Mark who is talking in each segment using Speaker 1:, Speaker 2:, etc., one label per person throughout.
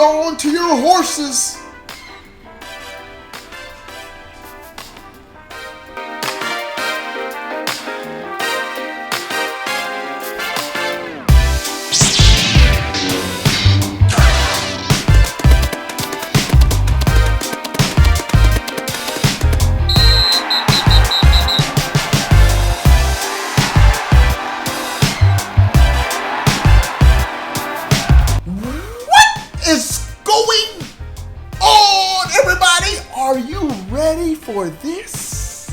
Speaker 1: on to your horses. Are you ready for this?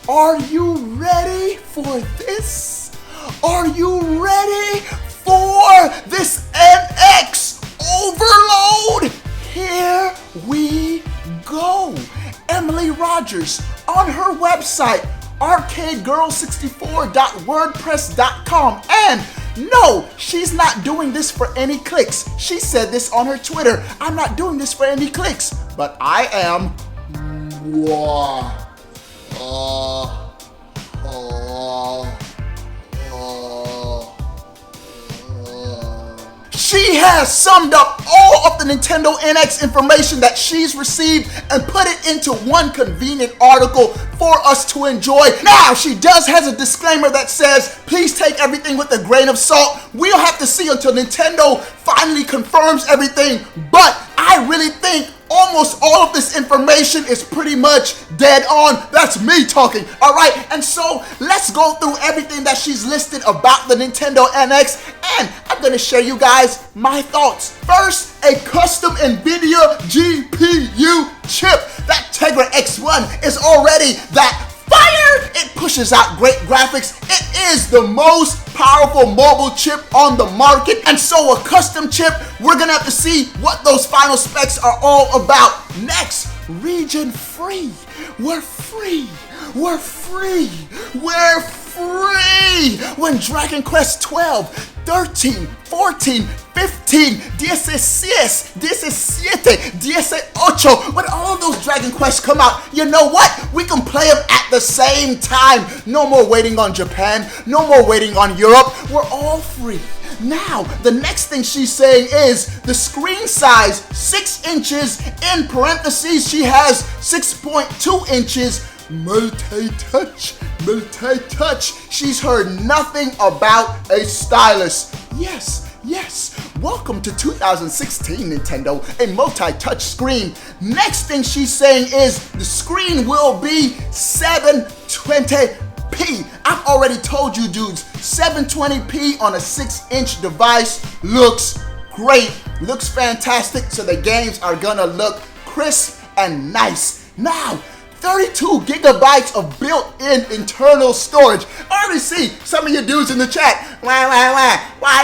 Speaker 1: Are you ready for this? Are you ready for this NX overload? Here we go. Emily Rogers on her website, arcadegirl64.wordpress.com. And no, she's not doing this for any clicks. She said this on her Twitter. I'm not doing this for any clicks, but I am. She has summed up all of the Nintendo NX information that she's received and put it into one convenient article for us to enjoy. Now, she does has a disclaimer that says, please take everything with a grain of salt. We'll have to see until Nintendo finally confirms everything, but I really think almost all of this information is pretty much dead on. That's me talking, all right? And so let's go through everything that she's listed about the Nintendo NX, and I'm gonna share you guys my thoughts. First, a custom NVIDIA GPU chip. That Tegra X1 is already that fire. It pushes out great graphics. It is the most powerful mobile chip on the market, and so a custom chip, we're gonna have to see what those final specs are all about. Next, region free. We're free. We're free. We're free. When Dragon Quest 12, 13, 14, 15, 16, 17, 18, when all of those Dragon Quests come out, you know what? We can play them at the same time. No more waiting on Japan. No more waiting on Europe. We're all free. Now, the next thing she's saying is the screen size, 6 inches. In parentheses, she has 6.2 inches. Multi-touch. She's heard nothing about a stylus. Yes. Welcome to 2016, Nintendo, a multi-touch screen. Next thing she's saying is the screen will be 720p. I've already told you dudes, 720p on a 6-inch device looks great, looks fantastic, so the games are gonna look crisp and nice. Now, 32 gigabytes of built-in internal storage. I already see some of you dudes in the chat. Why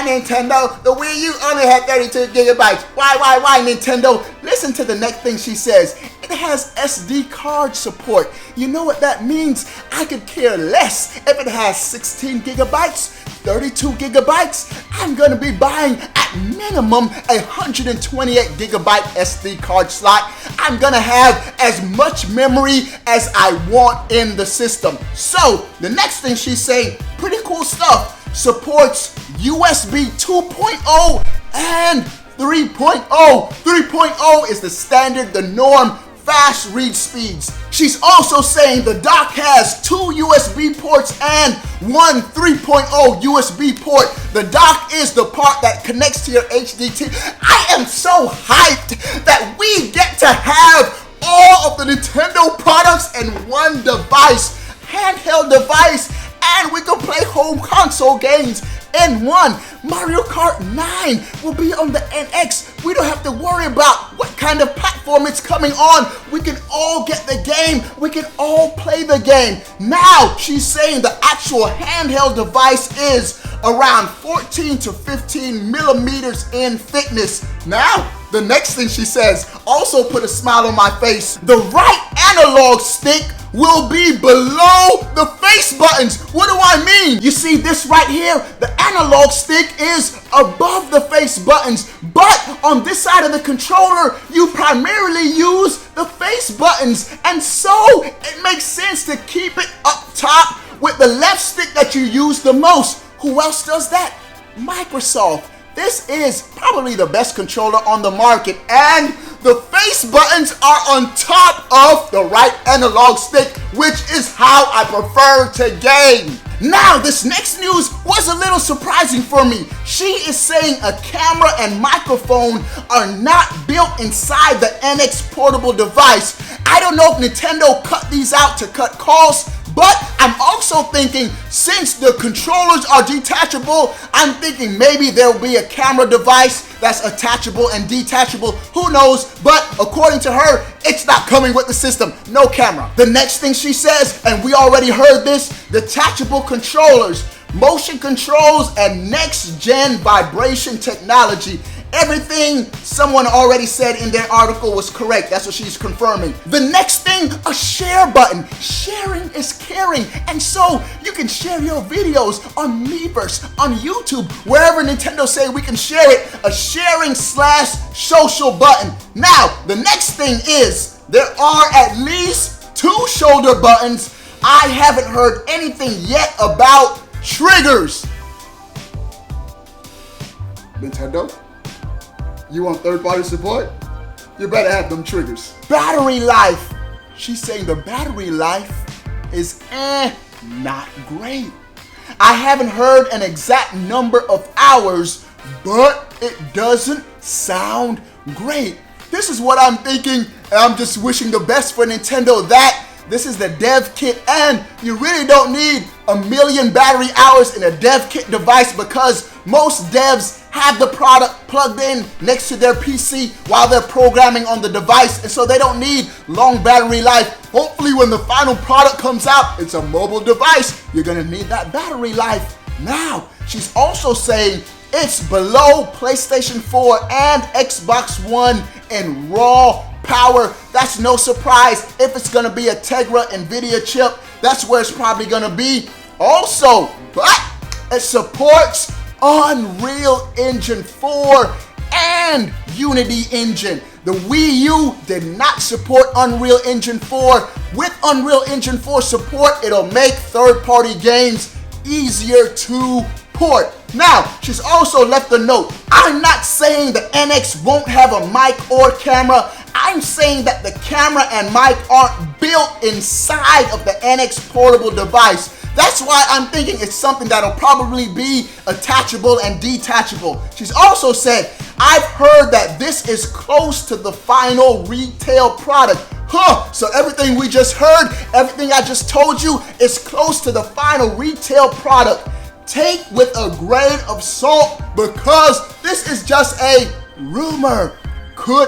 Speaker 1: Nintendo? The Wii U only had 32 gigabytes. Why Nintendo? Listen to the next thing she says. It has SD card support. You know what that means? I could care less if it has 16 gigabytes, 32 gigabytes. I'm gonna be buying at minimum a 128 gigabyte SD card slot. I'm gonna have as much memory as I want in the system. So the next thing she's saying, pretty cool stuff. Supports USB 2.0 and 3.0. 3.0 is the standard, the norm, fast read speeds. She's also saying the dock has 2 USB ports and 1 3.0 USB port. The dock is the part that connects to your HDT. I am so hyped that we get to have all of the Nintendo products in one device, handheld device, and we can play home console games in one. Mario Kart 9 will be on the NX. We don't have to worry about what kind of platform it's coming on. We can all get the game. We can all play the game. Now, she's saying the actual handheld device is around 14 to 15 millimeters in thickness. Now, the next thing she says also put a smile on my face. The right analog stick will be below the face buttons. What do I mean? You see this right here? The analog stick is above the face buttons, but on this side of the controller, you primarily use the face buttons, and so it makes sense to keep it up top with the left stick that you use the most. Who else does that? Microsoft. This is probably the best controller on the market, and the face buttons are on top of the right analog stick, which is how I prefer to game. Now, this next news was a little surprising for me. She is saying a camera and microphone are not built inside the NX portable device. I don't know if Nintendo cut these out to cut costs, but I'm also thinking, since the controllers are detachable, I'm thinking maybe there'll be a camera device that's attachable and detachable. Who knows? But according to her, it's not coming with the system. No camera. The next thing she says, and we already heard this, detachable controllers, motion controls, and next-gen vibration technology. Everything someone already said in their article was correct. That's what she's confirming. The next thing, a share button. Sharing is caring. And so you can share your videos on Miiverse, on YouTube, wherever Nintendo say we can share it. A sharing/social button. Now, the next thing is there are at least 2 shoulder buttons. I haven't heard anything yet about triggers. Nintendo? You want third-party support? You better have them triggers. Battery life. She's saying the battery life is not great. I haven't heard an exact number of hours, but it doesn't sound great. This is what I'm thinking, and I'm just wishing the best for Nintendo that this is the dev kit, and you really don't need 1,000,000 battery hours in a dev kit device because most devs have the product plugged in next to their PC while they're programming on the device, and so they don't need long battery life. Hopefully when the final product comes out, it's a mobile device, you're gonna need that battery life. Now, she's also saying it's below PlayStation 4 and Xbox One in raw power. That's no surprise. If it's gonna be a Tegra NVIDIA chip, that's where it's probably gonna be. Also, but it supports Unreal Engine 4 and Unity Engine. The Wii U did not support Unreal Engine 4. With Unreal Engine 4 support, it'll make third-party games easier to port. Now, she's also left a note. I'm not saying the NX won't have a mic or camera. I'm saying that the camera and mic aren't built inside of the NX portable device. That's why I'm thinking it's something that'll probably be attachable and detachable. She's also said, I've heard that this is close to the final retail product. So everything we just heard, everything I just told you is close to the final retail product. Take with a grain of salt because this is just a rumor.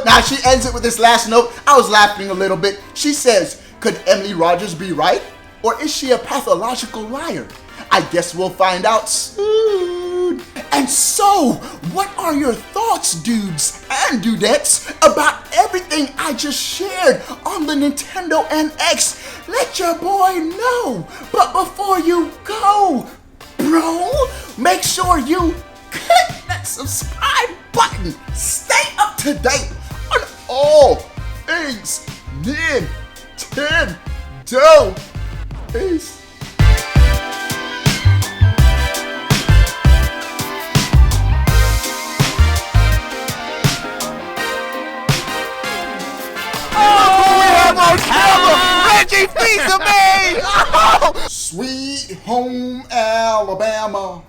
Speaker 1: Now she ends it with this last note. I was laughing a little bit. She says, could Emily Rogers be right? Or is she a pathological liar? I guess we'll find out soon. And so, what are your thoughts, dudes and dudettes, about everything I just shared on the Nintendo NX? Let your boy know. But before you go, bro, make sure you click that subscribe button. Stay up to date on all things Nintendo. Peace. Reggie Fils-Aimé! Oh! Sweet home Alabama.